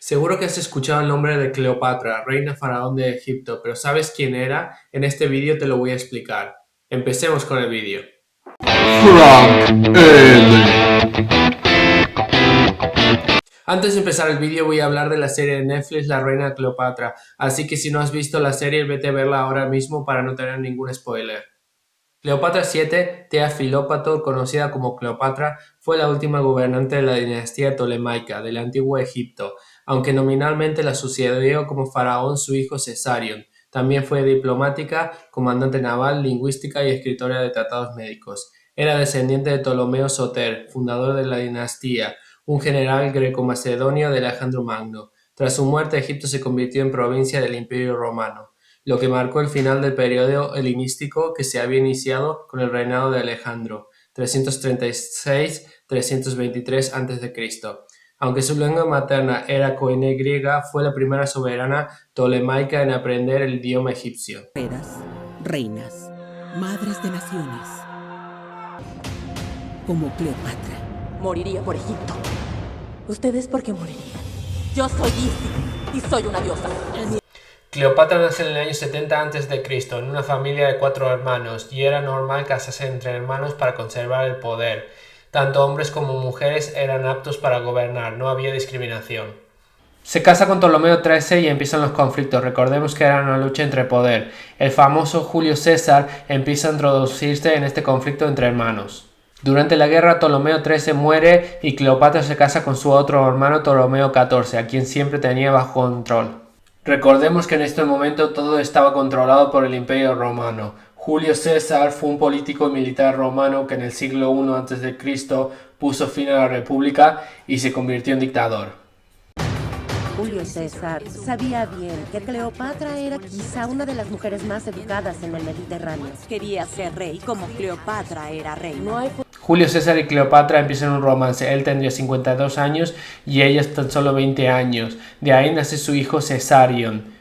Seguro que has escuchado el nombre de Cleopatra, reina faraón de Egipto, pero ¿sabes quién era? En este vídeo te lo voy a explicar. Empecemos con el vídeo. Frank L. Antes de empezar el vídeo voy a hablar de la serie de Netflix La Reina Cleopatra, así que si no has visto la serie vete a verla ahora mismo para no tener ningún spoiler. Cleopatra VII, Tea Filópator, conocida como Cleopatra, fue la última gobernante de la dinastía tolemaica del antiguo Egipto, aunque nominalmente la sucedió como faraón su hijo Cesarion. También fue diplomática, comandante naval, lingüística y escritora de tratados médicos. Era descendiente de Ptolomeo Soter, fundador de la dinastía, un general greco-macedonio de Alejandro Magno. Tras su muerte, Egipto se convirtió en provincia del Imperio Romano, lo que marcó el final del periodo helenístico que se había iniciado con el reinado de Alejandro, 336-323 a.C. Aunque su lengua materna era koiné griega, fue la primera soberana tolemaica en aprender el idioma egipcio. Reinas, madres de naciones, como Cleopatra. Moriría por Egipto. ¿Ustedes por qué morirían? Yo soy Isis y soy una diosa. Cleopatra nace en el año 70 a.C. en una familia de 4 hermanos y era normal casarse entre hermanos para conservar el poder. Tanto hombres como mujeres eran aptos para gobernar, no había discriminación. Se casa con Ptolomeo XIII y empiezan los conflictos. Recordemos que era una lucha entre poder. El famoso Julio César empieza a introducirse en este conflicto entre hermanos. Durante la guerra, Ptolomeo XIII muere y Cleopatra se casa con su otro hermano Ptolomeo XIV, a quien siempre tenía bajo control. Recordemos que en este momento todo estaba controlado por el Imperio Romano. Julio César fue un político y militar romano que en el siglo I a.C. puso fin a la República y se convirtió en dictador. Julio César sabía bien que Cleopatra era quizá una de las mujeres más educadas en el Mediterráneo. Quería ser rey como Cleopatra era reina. Julio César y Cleopatra empiezan un romance. Él tendría 52 años y ella tan solo 20 años. De ahí nace su hijo Cesarion,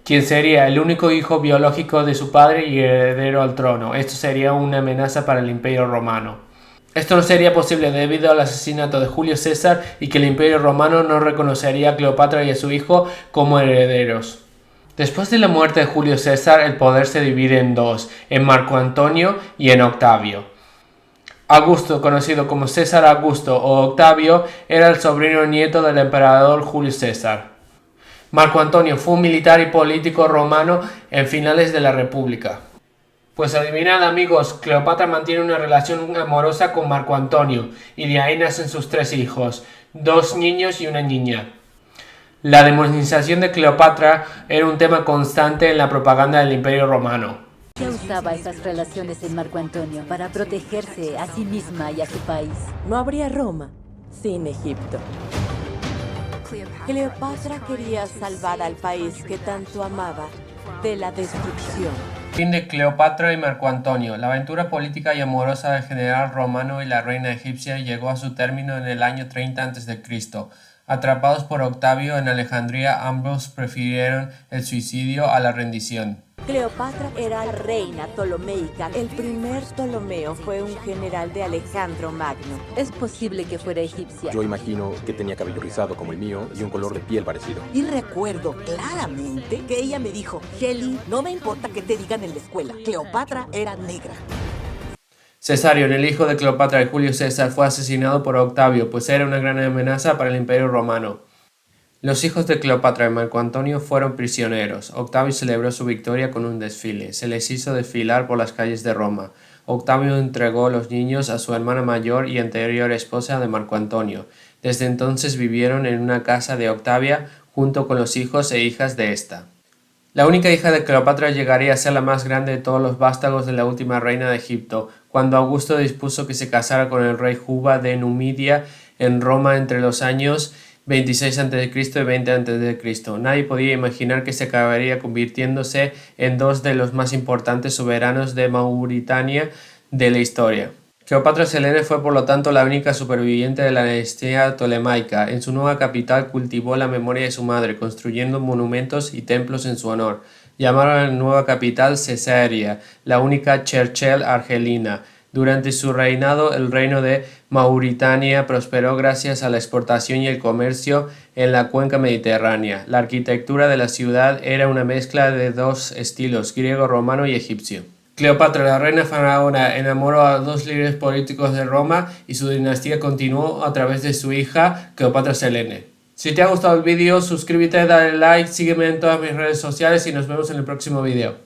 quien sería el único hijo biológico de su padre y heredero al trono. Esto sería una amenaza para el Imperio Romano. Esto no sería posible debido al asesinato de Julio César y que el Imperio Romano no reconocería a Cleopatra y a su hijo como herederos. Después de la muerte de Julio César, el poder se divide en dos, en Marco Antonio y en Octavio. Augusto, conocido como César Augusto o Octavio, era el sobrino nieto del emperador Julio César. Marco Antonio fue un militar y político romano en finales de la República. Pues adivinad amigos, Cleopatra mantiene una relación amorosa con Marco Antonio y de ahí nacen sus 3 hijos, 2 niños y una niña. La demonización de Cleopatra era un tema constante en la propaganda del Imperio Romano. ¿Qué usaba esas relaciones en Marco Antonio para protegerse a sí misma y a su país? No habría Roma sin Egipto. Cleopatra quería salvar al país que tanto amaba de la destrucción. Fin de Cleopatra y Marco Antonio. La aventura política y amorosa del general romano y la reina egipcia llegó a su término en el año 30 a.C. Atrapados por Octavio en Alejandría, ambos prefirieron el suicidio a la rendición. Cleopatra era reina ptolomeica. El primer Ptolomeo fue un general de Alejandro Magno. Es posible que fuera egipcia. Yo imagino que tenía cabello rizado como el mío y un color de piel parecido. Y recuerdo claramente que ella me dijo, Shelly, no me importa que te digan en la escuela, Cleopatra era negra. Cesarion, el hijo de Cleopatra y Julio César, fue asesinado por Octavio, pues era una gran amenaza para el Imperio Romano. Los hijos de Cleopatra y Marco Antonio fueron prisioneros. Octavio celebró su victoria con un desfile. Se les hizo desfilar por las calles de Roma. Octavio entregó los niños a su hermana mayor y anterior esposa de Marco Antonio. Desde entonces vivieron en una casa de Octavia junto con los hijos e hijas de esta. La única hija de Cleopatra llegaría a ser la más grande de todos los vástagos de la última reina de Egipto, cuando Augusto dispuso que se casara con el rey Juba de Numidia en Roma entre los años 26 a.C. y 20 a.C. Nadie podía imaginar que se acabaría convirtiéndose en 2 de los más importantes soberanos de Mauritania de la historia. Cleopatra Selene fue por lo tanto la única superviviente de la dinastía tolemaica. En su nueva capital cultivó la memoria de su madre, construyendo monumentos y templos en su honor. Llamaron a la nueva capital Cesarea, la única Churchill argelina, Durante su reinado, el reino de Mauritania prosperó gracias a la exportación y el comercio en la cuenca mediterránea. La arquitectura de la ciudad era una mezcla de dos estilos, griego, romano y egipcio. Cleopatra, la reina faraona, enamoró a dos líderes políticos de Roma y su dinastía continuó a través de su hija, Cleopatra Selene. Si te ha gustado el vídeo, suscríbete, dale like, sígueme en todas mis redes sociales y nos vemos en el próximo vídeo.